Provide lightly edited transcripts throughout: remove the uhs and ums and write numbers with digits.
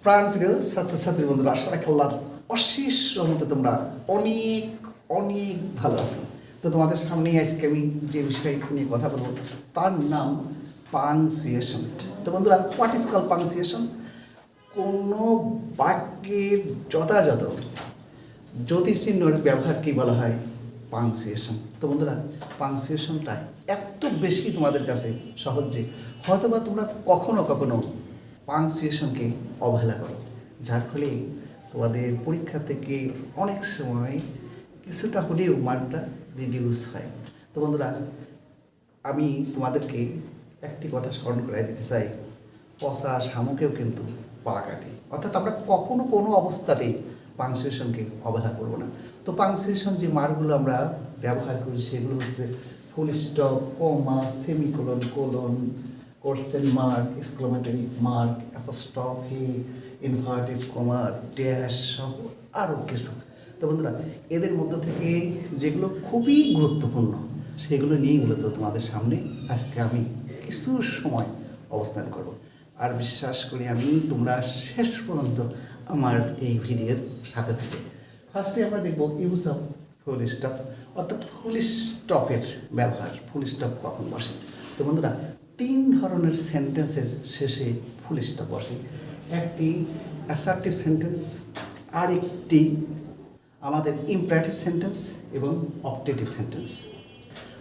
প্রাণপ্রিয় ছাত্রছাত্রী বন্ধুরা, আশা রাখি আল্লাহর অশেষ রহমতে তোমরা অনেক অনেক ভালো আছো। তো তোমাদের সামনেই আজকে আমি যে বিষয় নিয়ে কথা বলবো তার নাম পাংচুয়েশন। তো বন্ধুরা, হোয়াট ইজ কল পাংচুয়েশন? কোনো বাক্যের যথাযথ জ্যোতিষচিহ্নের ব্যবহারকেই বলা হয় পাংচুয়েশন। তো বন্ধুরা, পাংচুয়েশনটা এত বেশি তোমাদের কাছে সহজ যে হয়তোবা তোমরা কখনো কখনো পাংচুয়েশনকে অবহেলা করো, যার ফলে তোমাদের পরীক্ষা থেকে অনেক সময় কিছুটা হলেও মার্কটা রিডিউস হয়। তো বন্ধুরা, আমি তোমাদেরকে একটি কথা স্মরণ করাই দিতে চাই, পচা শামুকেও কিন্তু পা কাটে। অর্থাৎ আমরা কখনো কোনো অবস্থাতেই পাংচুয়েশনকে অবহেলা করবো না। তো পাংচুয়েশন যে মার্কগুলো আমরা ব্যবহার করি সেগুলো হচ্ছে full stop, comma, semicolon, colon, question mark, exclamatory mark, apostrophe, inverted comma, dash সহ আরও কিছু। তো বন্ধুরা, এদের মধ্য থেকে যেগুলো খুবই গুরুত্বপূর্ণ সেগুলো নিয়েই মূলত তোমাদের সামনে আজকে আমি কিছু সময় অবস্থান করব। আর বিশ্বাস করি আমি তোমরা শেষ পর্যন্ত আমার এই ভিডিওর সাথে থেকে। ফার্স্টে আমরা দেখব ইউজ অফ ফুল স্টপ, অর্থাৎ ফুল স্টপের ব্যবহার। ফুল স্টপ কখন বসে? তো বন্ধুরা, তিন ধরনের সেন্টেন্সের শেষে ফুল স্টপ বসে। একটি অ্যাসার্টিভ সেন্টেন্স, আরেকটি আমাদের ইম্পারেটিভ সেন্টেন্স এবং optative sentence.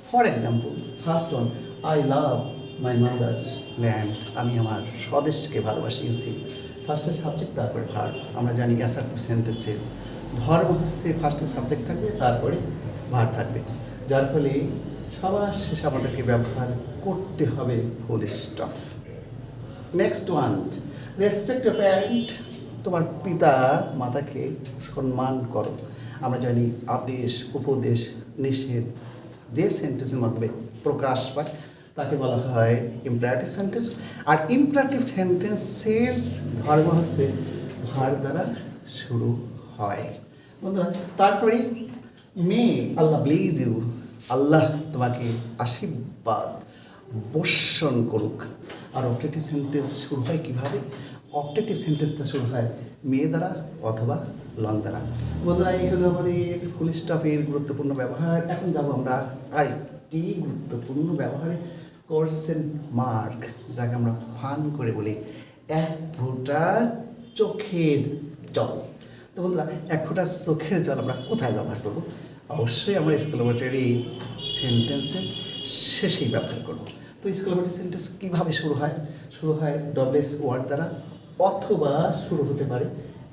For example, first one, I love my mother's land, আমি আমার স্বদেশকে ভালোবাসি। ইউসি ফার্স্টে সাবজেক্ট, তারপরে ভার্ব। আমরা জানি অ্যাসার্টিভ সেন্টেন্সের ধর্ম হচ্ছে ফার্স্টে সাবজেক্ট থাকবে, তারপরে ভার্ব থাকবে, যার ফলে সবার শেষে আমাদেরকে ব্যবহার করতে হবে full stop. Next one, respect your parent, তোমার পিতা মাতাকে সম্মান করো। আমরা জানি আদেশ, উপদেশ, নিষেধ যে সেন্টেন্সের মাধ্যমে প্রকাশ পায় তাকে বলা হয় ইম্পারেটিভ সেন্টেন্স। আর ইম্পারেটিভ সেন্টেন্সের ধর্ম হচ্ছে ভার দ্বারা শুরু হয়। বন্ধুরা, তারপরে মে আল্লাহ ব্লেজ ইউ, আল্লাহ তোমাকে আশীর্বাদ বর্ষণ করুক। আর অপটেটিভ সেন্টেন্স শুরু হয় কীভাবে? অপটেটিভ সেন্টেন্সটা শুরু হয় মে দ্বারা অথবা লং দ্বারা। বন্ধুরা, এই হলো আমাদের ফুল স্টপের গুরুত্বপূর্ণ ব্যবহার। এখন যাব আমরা আরেকটি গুরুত্বপূর্ণ ব্যবহারে, কোশ্চেন মার্ক, যাকে আমরা ফান করে বলি এক ফোঁটা চোখের জল। তো বন্ধুরা, এক ফোঁটা চোখের জল আমরা কোথায় ব্যবহার করবো? অবশ্যই আমরা এক্সক্লামেটরি সেন্টেন্সের শেষেই ব্যবহার করব। তো এক্সক্লামেটরি সেন্টেন্স কীভাবে শুরু হয়? শুরু হয় ডবলএস ওয়ার্ড দ্বারা অথবা শুরু হতে পারে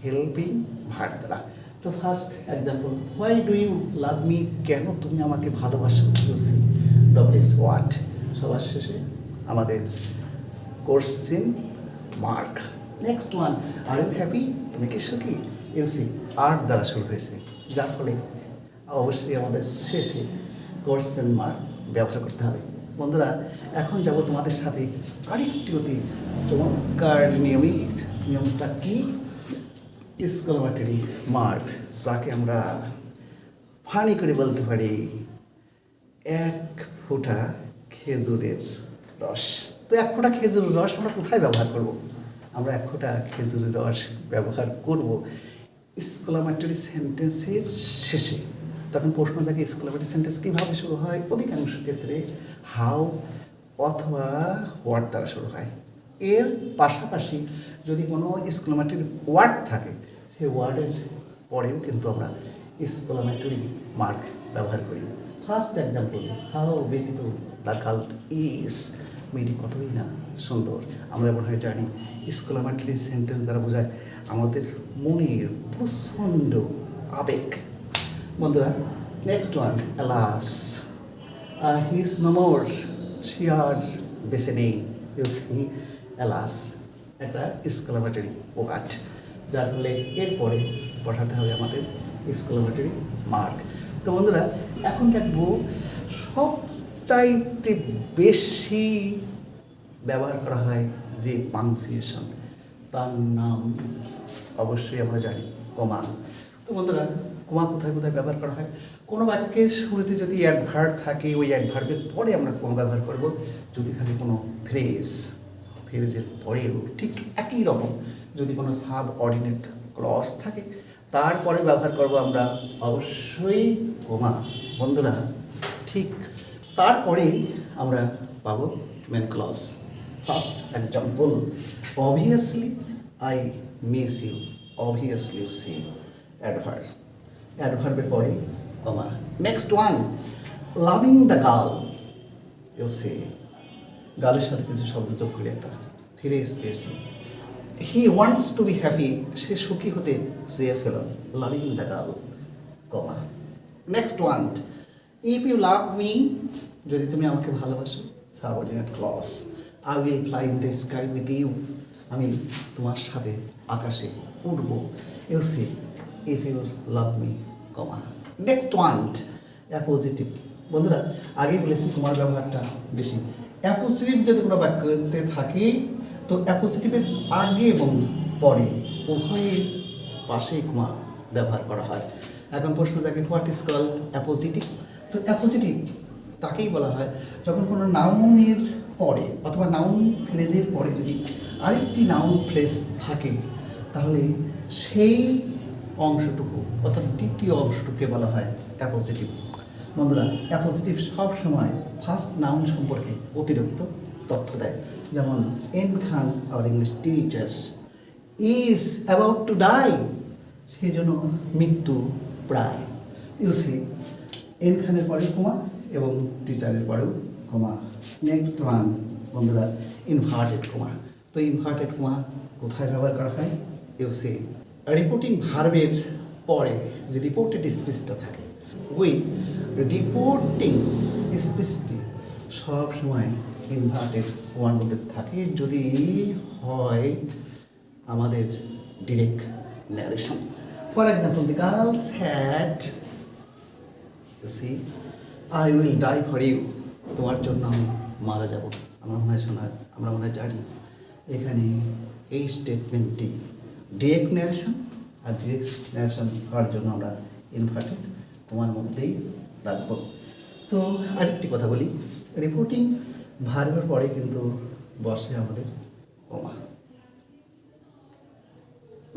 হেল্পিং ভার্ব দ্বারা। তো first example, why do you love me, কেন তুমি আমাকে ভালোবাসো? ইউসি ডবলএস ওয়ার্ড। সবার শেষে আমাদের question mark. Next one, are you happy, তুমি কি সুখী? ইউসি আর দ্বারা শুরু হয়েছে, যার ফলে অবশ্যই আমাদের শেষে কোশ্চেন মার্ক ব্যবহার করতে হবে। বন্ধুরা, এখন যাব তোমাদের সাথে আরেকটি অতি চমৎকার নিয়মটা কি? এক্সক্লামেটরি মার্ক, যাকে আমরা ফানি করে বলতে পারি এক ফোঁটা খেজুরের রস। তো এক ফোঁটা খেজুরের রস আমরা কোথায় ব্যবহার করব? আমরা এক ফোঁটা খেজুরের রস ব্যবহার করব এক্সক্লামেটরি সেন্টেন্সের শেষে। তখন প্রশ্ন থাকে এক্সক্লামেটরি সেন্টেন্স কীভাবে শুরু হয়? অধিকাংশ ক্ষেত্রে হাউ অথবা হোয়াট দ্বারা শুরু হয়। এর পাশাপাশি যদি কোনো এক্সক্লামেটরি ওয়ার্ড থাকে, সেই ওয়ার্ডের পরেও কিন্তু আমরা এক্সক্লামেটরি মার্ক ব্যবহার করি। First example, how beautiful the girl is, মেয়েটি কতই না সুন্দর। আমরা মনে হয় জানি এক্সক্লামেটরি সেন্টেন্স দ্বারা বোঝায় আমাদের মনের প্রচণ্ড আবেগ। বন্ধুরা, next one, alas he is no more, সে আর বেঁচে নেই। ইউসি অ্যালাস একটা এক্সক্লামেটরি ওয়ার্ড, যার ফলে এরপরে বসাতে হবে আমাদের এক্সক্লামেটরি মার্ক। তো বন্ধুরা, এখন দেখবো সবচাইতে বেশি ব্যবহার করা হয় যে পাংচুয়েশন, তার নাম অবশ্যই আমরা জানি কমা। তো বন্ধুরা, কমা কোথায় কোথায় ব্যবহার করা হয়? কোনো বাক্যের শুরুতে যদি অ্যাডভার্ব থাকে, ওই অ্যাডভার্বের পরে আমরা কমা ব্যবহার করব। যদি থাকে কোনো ফ্রেজের পরেও ঠিক একই রকম যদি কোনো সাব অর্ডিনেট ক্লজ থাকে তারপরে ব্যবহার করব আমরা অবশ্যই কমা। বন্ধুরা ঠিক তারপরেই আমরা পাবো main clause. First example, obviously I miss you, obviously you see adverb, অ্যাডভার্বের পরে comma. Next one, loving the girl, you see, গার্লের সাথে কিছু শব্দ যোগ করে একটা ফিরে space. He wants to be happy, সে সুখী হতে চেয়েছিল, loving the girl, comma. Next one, if you love me, যদি তুমি আমাকে ভালোবাসো, subordinate clause, I will fly in the sky with you, আমি তোমার সাথে আকাশে উঠব, you say if you love me, comma. Next one, appositive. বন্ধুরা আগেই বলেছি তোমার ব্যবহারটা বেশি। অ্যাপোজিটিভ যদি কোনো বাক্যতে থাকে তো অ্যাপোজিটিভের আগে এবং পরে উভয়ের পাশেই কমা ব্যবহার করা হয়। এখন প্রশ্ন জাগে, হোয়াট ইজ কল অ্যাপোজিটিভ? তো অ্যাপোজিটিভ তাকেই বলা হয় যখন কোনো নাউনের পরে অথবা নাউন ফ্রেজের পরে যদি আরেকটি নাউন ফ্রেজ থাকে তাহলে সেই অংশটুকু অর্থাৎ দ্বিতীয় অংশটুকুকে বলা হয় অ্যাপোজিটিভ। বন্ধুরা অ্যাপোজিটিভ সবসময় ফার্স্ট নাউন সম্পর্কে অতিরিক্ত তথ্য দেয়। যেমন N Khan our English teachers is about to die, সেই জন্য মৃত্যু প্রায়, ইউ সি এন খানের পরে কমা এবং টিচারের পরেও কমা। নেক্সট ওয়ান বন্ধুরা, ইনভার্টেড কমা। তো ইনভার্টেড কমা কোথায় ব্যবহার করা হয়? ইউ সি রিপোর্টিং ভার্বের পরে যে রিপোর্টেড স্পিচটা থাকে ওই রিপোর্টিং স্পিচটি সব সময় ইনভার্টেড কমার মধ্যে থাকে যদি হয় আমাদের direct narration. For example, the girls had, you see I will die for you, তোমার জন্য আমি মারা যাব, আমরা মনে হয় জানি। এখানে এই স্টেটমেন্টটি ডিরেক্ট ন্যারেশন, আর ডিরেক্ট ন্যারেশন হওয়ার জন্য আমরা ইনভার্টেড কমার মধ্যেই রাখবো। তো আরেকটি কথা বলি, রিপোর্টিং ভার্বের পরে কিন্তু বসে আমাদের কমা।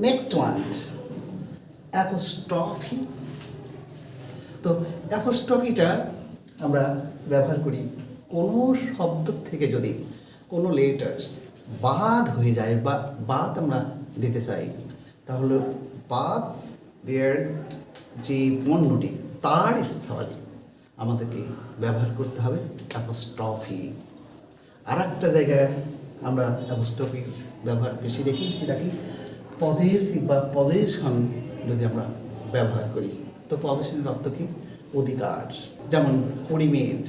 Next one, apostrophe. তো অ্যাপোস্ট্রফিটা আমরা ব্যবহার করি কোনো শব্দ থেকে যদি কোনো লেটার বাদ হয়ে যায় বা বাদ আমরা দিতে চাই তাহলে বাদ দেওয়ার যে পণ্যটি তার স্থলে আমাদেরকে ব্যবহার করতে হবে অ্যাপোস্ট্রফি। আর একটা জায়গায় আমরা অ্যাপোস্ট্রফির ব্যবহার বেশি দেখি, সেটা কি পজেসিভ বা পজেশন যদি আমরা ব্যবহার করি। তো পজেশনের অর্থ কি? অধিকার। যেমন করিমের,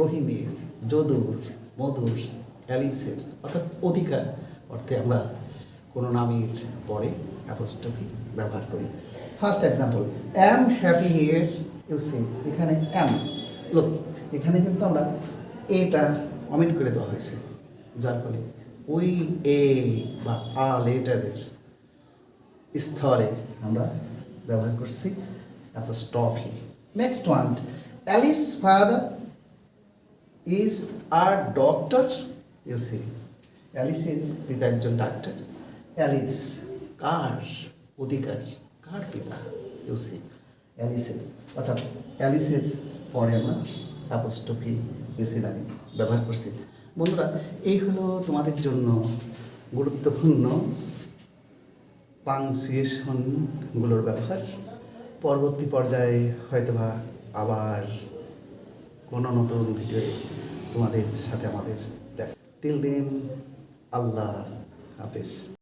রহিমের, যদুর, মধুর, অ্যালিসের অর্থাৎ অধিকার অর্থে আমরা কোনো নামের পরে অ্যাপোস্ট্রফি ব্যবহার করি। First example, am happy here, you see এখানে অ্যাম, লোক এখানে কিন্তু আমরা এটা অমিট করে দেওয়া হয়েছে, যার ফলে ওই এ বা আ লেটারের স্থলে আমরা ব্যবহার করছি apostrophe. Next one, Alice father is a doctor, you see অ্যালিসের পিতা একজন ডাক্তার। অ্যালিস কার অধিকার, কার পিতা, ইউ সি অ্যালিসের, অর্থাৎ অ্যালিসের পরে আমরা অ্যাপোস্ট্রফি বেশি লাগে ব্যবহার করছি। বন্ধুরা এই হলো তোমাদের জন্য গুরুত্বপূর্ণ পাংচুয়েশনগুলোর ব্যবহার। পরবর্তী পর্যায়ে হয়তোবা আবার কোনো নতুন ভিডিওতে তোমাদের সাথে আমাদের দেখা। টিল দেন, আল্লাহ হাফেজ।